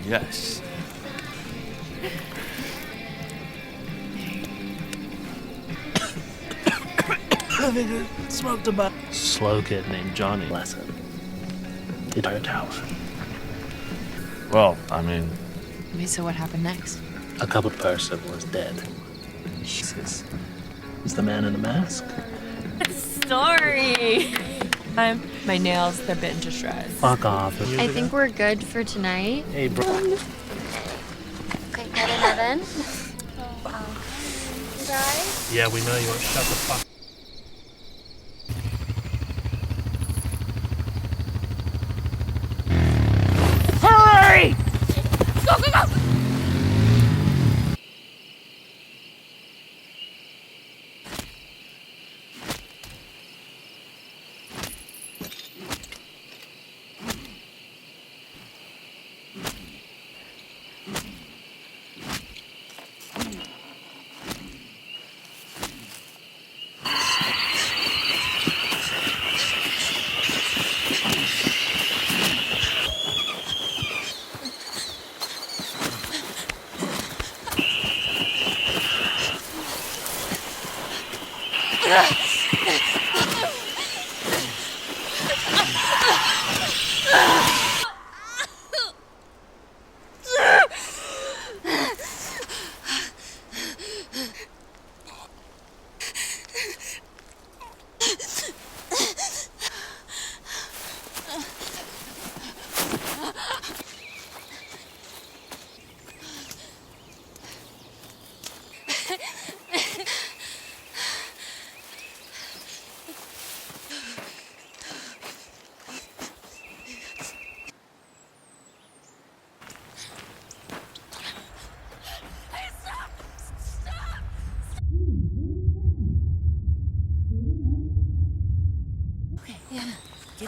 Yes. Smoked a slow kid named Johnny. Lesson. The entire tower. Well, I mean... Okay, so what happened next? A couple person was dead. Jesus. Is the man in the mask? Story! My nails, they're bitten to shreds. Fuck off. I think we're good for tonight. Hey, bro. Okay, got an oven. Guys? Yeah, we know you want to shut the fuck. Hurry! Go, go, go!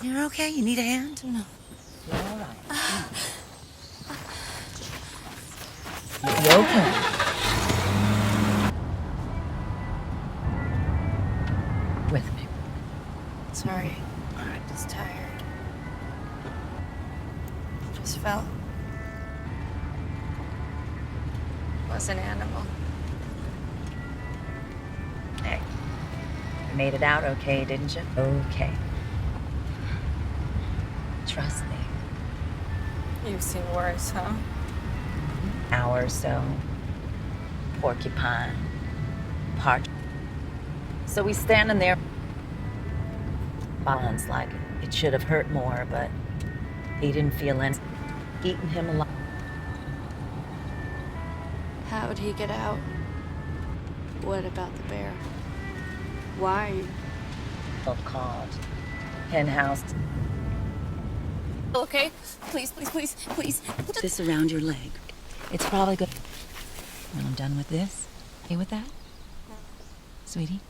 You're okay? You need a hand? No. You're all right. You're okay. With me. Sorry. I'm just tired. Just felt... was an animal. Hey, you made it out okay, didn't you? Okay. Trust me. You've seen worse, huh? Hour or so. Porcupine. Part. So we standing there. Bonds like it should have hurt more, but he didn't feel anything. Eating him alive. How'd he get out? What about the bear? Why? Called Henhouse. Okay, please, please, please, please. Put this around your leg. It's probably good. When I'm done with this, okay with that? Sweetie?